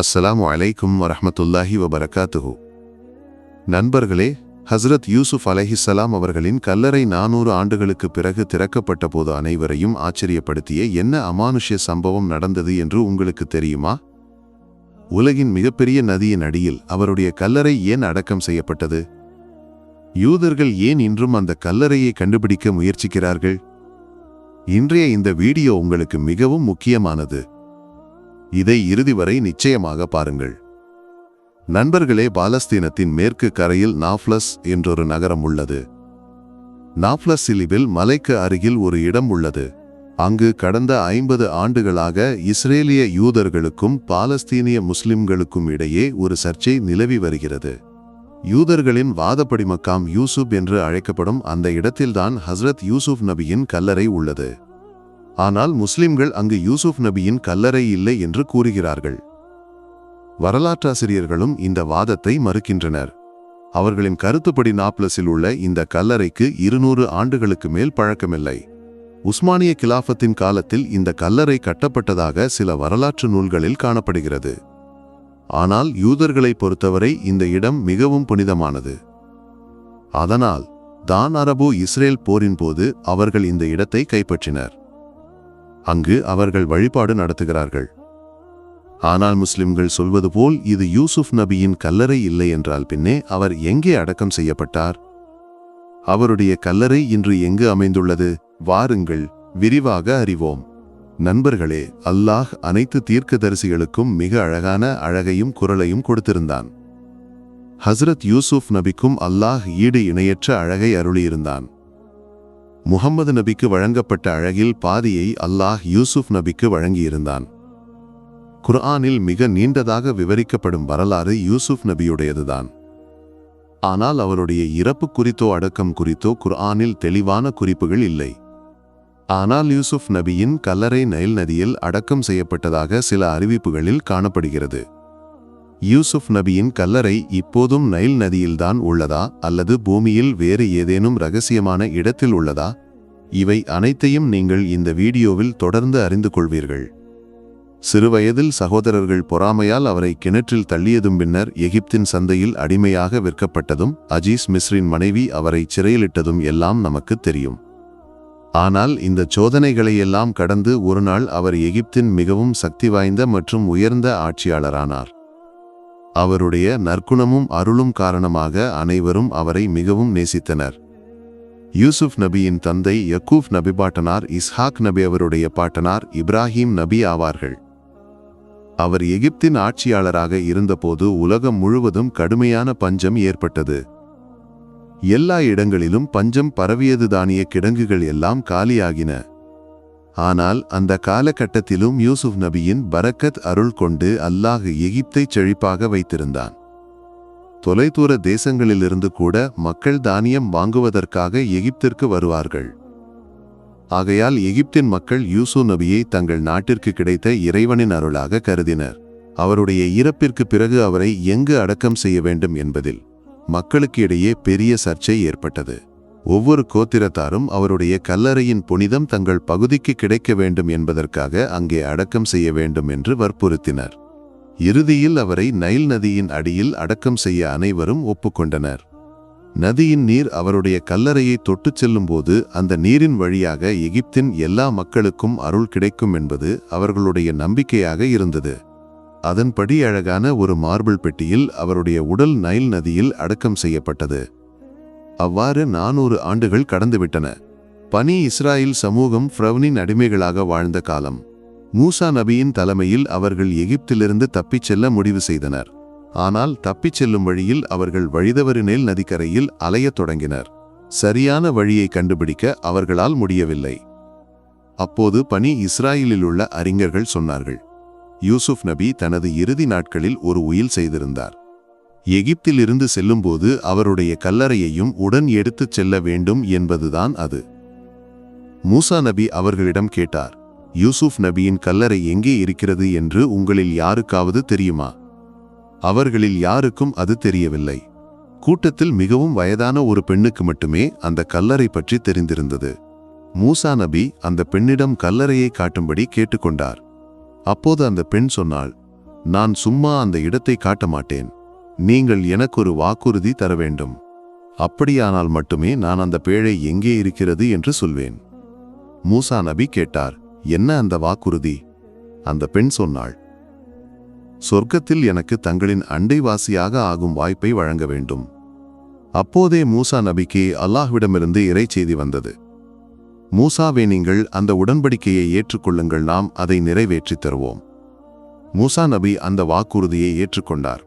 அஸ்ஸலாமு அலைக்கும் வரஹ்மத்துல்லாஹி வபரகாத்துஹு. நண்பர்களே, ஹஸ்ரத் யூசுப் அலைஹிஸ்ஸலாம் அவர்களின் கல்லறை 400 ஆண்டுகளுக்கு பிறகு திறக்கப்பட்ட போது அனைவரையும் ஆச்சரியப்படுத்திய என்ன அமானுஷ்ய சம்பவம் நடந்தது என்று உங்களுக்கு தெரியுமா? உலகின் மிகப்பெரிய நதியின் அடியில் அவருடைய கல்லறை ஏன் அடக்கம் செய்யப்பட்டது? யூதர்கள் ஏன் இன்றும் அந்த கல்லறையை கண்டுபிடிக்க முயற்சிக்கிறார்கள்? இன்றைய இந்த வீடியோ உங்களுக்கு மிகவும் முக்கியமானது. இதை இறுதி வரை நிச்சயமாக பாருங்கள். நண்பர்களே, பாலஸ்தீனத்தின் மேற்கு கரையில் நாப்லஸ் என்றொரு நகரம் உள்ளது. நாப்லஸ் சிலிபில் மலைக்கு அருகில் ஒரு இடம் உள்ளது. அங்கு கடந்த 50 ஆண்டுகளாக இஸ்ரேலிய யூதர்களுக்கும் பாலஸ்தீனிய முஸ்லிம்களுக்கும் இடையே ஒரு சர்ச்சை நிலவி வருகிறது. யூதர்களின் வாதப்படி மக்காம் யூசுப் என்று அழைக்கப்படும் அந்த இடத்தில்தான் ஹஸ்ரத் யூசுப் நபியின் கல்லறை உள்ளது. ஆனால் முஸ்லிம்கள் அங்கு யூசுப் நபியின் கல்லறை இல்லை என்று கூறுகிறார்கள். வரலாற்றாசிரியர்களும் இந்த வாதத்தை மறுக்கின்றனர். அவர்களின் கருத்துப்படி நாப்லஸில் உள்ள இந்த கல்லறைக்கு 200 ஆண்டுகளுக்கு மேல் பழக்கமில்லை. உஸ்மானிய கிலாஃபத்தின் காலத்தில் இந்த கல்லறை கட்டப்பட்டதாக சில வரலாற்று நூல்களில் காணப்படுகிறது. ஆனால் யூதர்களை பொறுத்தவரை இந்த இடம் மிகவும் புனிதமானது. அதனால் தான் அரபு இஸ்ரேல் போரின் போது அவர்கள் இந்த இடத்தை கைப்பற்றினர். அங்கு அவர்கள் வழிபாடு நடத்துகிறார்கள். ஆனால் முஸ்லிம்கள் சொல்வது போல் இது யூசுப் நபியின் கல்லறை இல்லை என்றால் பின்னே அவர் எங்கே அடக்கம் செய்யப்பட்டார்? அவருடைய கல்லறை இன்று எங்கு அமைந்துள்ளது? வாருங்கள் விரிவாக அறிவோம். நண்பர்களே, அல்லாஹ் அனைத்து தீர்க்கதரிசிகளுக்கும் மிக அழகான அழகையும் குரலையும் கொடுத்திருந்தான். ஹஸ்ரத் யூசுப் நபிக்கும் அல்லாஹ் ஈடு இணையற்ற அழகை அருளியிருந்தான். முஹம்மது நபிக்கு வழங்கப்பட்ட அழகில் பாதியை அல்லாஹ் யூசுப் நபிக்கு வழங்கியிருந்தான். குர்ஆனில் மிக நீண்டதாக விவரிக்கப்படும் வரலாறு யூசுப் நபியுடையதுதான். ஆனால் அவருடைய இறப்பு குறித்தோ அடக்கம் குறித்தோ குர்ஆனில் தெளிவான குறிப்புகள் இல்லை. ஆனால் யூசுப் நபியின் கல்லறை நைல் நதியில் அடக்கம் செய்யப்பட்டதாக சில அறிவிப்புகளில் காணப்படுகிறது. யூசுப் நபியின் கல்லறை இப்போதும் நைல் நதியில்தான் உள்ளதா அல்லது பூமியில் வேறு ஏதேனும் இரகசியமான இடத்தில் உள்ளதா? இவை அனைத்தையும் நீங்கள் இந்த வீடியோவில் தொடர்ந்து அறிந்து கொள்வீர்கள். சிறுவயதில் சகோதரர்கள் பொறாமையால் அவரை கிணற்றில் தள்ளியதும் பின்னர் எகிப்தின் சந்தையில் அடிமையாக விற்கப்பட்டதும் அஜீஸ் மிஸ்ரின் மனைவி அவரை சிறையிலிட்டதும் எல்லாம் நமக்கு தெரியும். ஆனால் இந்த சோதனைகளையெல்லாம் கடந்து ஒருநாள் அவர் எகிப்தின் மிகவும் சக்தி வாய்ந்த மற்றும் உயர்ந்த ஆட்சியாளரானார். அவருடைய நற்குணமும் அருளும் காரணமாக அனைவரும் அவரை மிகவும் நேசித்தனர். யூசுப் நபியின் தந்தை யக்கூப் நபி பாட்டனார் இஸ்ஹாக் நபி அவருடைய பாட்டனார் இப்ராஹிம் நபி ஆவார்கள். அவர் எகிப்தின் ஆட்சியாளராக இருந்தபோது உலகம் முழுவதும் கடுமையான பஞ்சம் ஏற்பட்டது. எல்லா இடங்களிலும் பஞ்சம் பரவியது. தானிய கிடங்குகள் எல்லாம் காலியாகின. ஆனால் அந்த காலகட்டத்திலும் யூசுப் நபியின் பரக்கத் அருள் கொண்டு அல்லாஹ் எகிப்தை செழிப்பாக வைத்திருந்தான். தொலைதூர தேசங்களிலிருந்து கூட மக்கள் தானியம் வாங்குவதற்காக எகிப்திற்கு வருவார்கள். ஆகையால் எகிப்தின் மக்கள் யூசுப் நபியை தங்கள் நாட்டிற்கு கிடைத்த இறைவனின் அருளாக கருதினர். அவருடைய இறப்பிற்கு பிறகு அவரை எங்கு அடக்கம் செய்ய வேண்டும் என்பதில் மக்களுக்கு இடையே பெரிய சர்ச்சை ஏற்பட்டது. ஒவ்வொரு கோத்திரத்தாரும் அவருடைய கல்லறையின் புனிதம் தங்கள் பகுதிக்கு கிடைக்க வேண்டும் என்பதற்காக அங்கே அடக்கம் செய்ய வேண்டும் என்று வற்புறுத்தினர். இறுதியில் அவரை நைல் நதியின் அடியில் அடக்கம் செய்ய அனைவரும் ஒப்புக்கொண்டனர். நதியின் நீர் அவருடைய கல்லறையை தொட்டுச் செல்லும் போது அந்த நீரின் வழியாக எகிப்தின் எல்லா மக்களுக்கும் அருள் கிடைக்கும் என்பது அவர்களுடைய நம்பிக்கையாக இருந்தது. அதன்படி அழகான ஒரு மார்பிள் பெட்டியில் அவருடைய உடல் நைல் நதியில் அடக்கம் செய்யப்பட்டது. அவ்வாறு 400 ஆண்டுகள் கடந்துவிட்டன. பனி இஸ்ராயில் சமூகம் ஃபிரௌனின் அடிமைகளாக வாழ்ந்த காலம். மூசா நபியின் தலைமையில் அவர்கள் எகிப்திலிருந்து தப்பிச் செல்ல முடிவு செய்தனர். ஆனால் தப்பிச் செல்லும் வழியில் அவர்கள் வழிதவறு நைல் நதிக்கரையில் அலையத் தொடங்கினர். சரியான வழியை கண்டுபிடிக்க அவர்களால் முடியவில்லை. அப்போது பனி இஸ்ராயிலில் உள்ள அறிஞர்கள் சொன்னார்கள், யூசுப் நபி தனது இறுதி நாட்களில் ஒரு உயில் செய்திருந்தார். எகிப்திலிருந்து செல்லும்போது அவருடைய கல்லறையையும் உடன் எடுத்துச் செல்ல வேண்டும் என்பதுதான் அது. மூசா நபி அவர்களிடம் கேட்டார், யூசுப் நபியின் கல்லறை எங்கே இருக்கிறது என்று உங்களில் யாருக்காவது தெரியுமா? அவர்களில் யாருக்கும் அது தெரியவில்லை. கூட்டத்தில் மிகவும் வயதான ஒரு பெண்ணுக்கு மட்டுமே அந்த கல்லறை பற்றி தெரிந்திருந்தது. மூசா நபி அந்த பெண்ணிடம் கல்லறையை காட்டும்படி கேட்டுக்கொண்டார். அப்போது அந்த பெண் சொன்னாள், நான் சும்மா அந்த இடத்தை காட்ட மாட்டேன். நீங்கள் எனக்கு ஒரு வாக்குறுதி தர வேண்டும். அப்படியானால் மட்டுமே நான் அந்த பேழை எங்கே இருக்கிறது என்று சொல்வேன். மூசா நபி கேட்டார், என்ன அந்த வாக்குறுதி? அந்த பெண் சொன்னாள், சொர்க்கத்தில் எனக்கு தங்களின் அண்டைவாசியாக ஆகும் வாய்ப்பை வழங்க வேண்டும். அப்போதே மூசா நபிக்கு அல்லாஹ்விடமிருந்து இறைச்செய்தி வந்தது. மூசாவே, நீங்கள் அந்த உடன்படிக்கையை ஏற்றுக்கொள்ளுங்கள், நாம் அதை நிறைவேற்றித் தருவோம். மூசா நபி அந்த வாக்குறுதியை ஏற்றுக்கொண்டார்.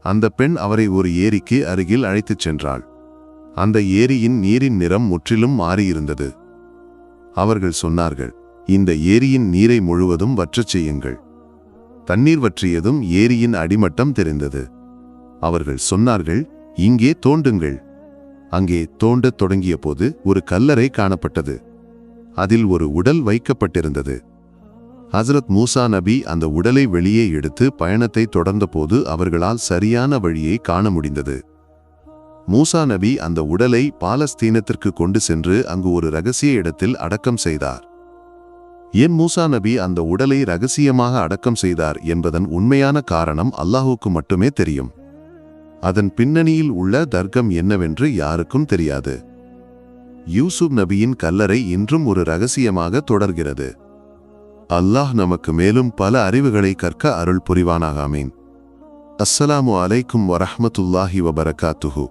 அந்த பெண் அவரை ஒரு ஏரிக்கு அருகில் அழைத்துச் சென்றாள். அந்த ஏரியின் நீரின் நிறம் முற்றிலும் மாறியிருந்தது. அவர்கள் சொன்னார்கள், இந்த ஏரியின் நீரை முழுவதும் வற்றச் செய்யுங்கள். தண்ணீர் வற்றியதும் ஏரியின் அடிமட்டம் தெரிந்தது. அவர்கள் சொன்னார்கள், இங்கே தோண்டுங்கள். அங்கே தோண்டத் தொடங்கிய போது ஒரு கல்லறை காணப்பட்டது. அதில் ஒரு உடல் வைக்கப்பட்டிருந்தது. ஹசரத் மூசா நபி அந்த உடலை வெளியே எடுத்து பயணத்தை தொடர்ந்தபோது அவர்களால் சரியான வழியை காண முடிந்தது. மூசா நபி அந்த உடலை பாலஸ்தீனத்திற்கு கொண்டு சென்று அங்கு ஒரு இரகசிய இடத்தில் அடக்கம் செய்தார். ஏன் மூசா நபி அந்த உடலை இரகசியமாக அடக்கம் செய்தார் என்பதன் உண்மையான காரணம் அல்லாஹுக்கு மட்டுமே தெரியும். அதன் பின்னணியில் உள்ள தர்க்கம் என்னவென்று யாருக்கும் தெரியாது. யூசுப் நபியின் கல்லறை இன்றும் ஒரு இரகசியமாக தொடர்கிறது. அல்லாஹ் நமக்கு மேலும் பல அறிவுகளை கற்க அருள் புரிவானாக. ஆமீன். அஸ்ஸலாமு அலைக்கும் வரஹ்மத்துல்லாஹி வபரகாத்துஹு.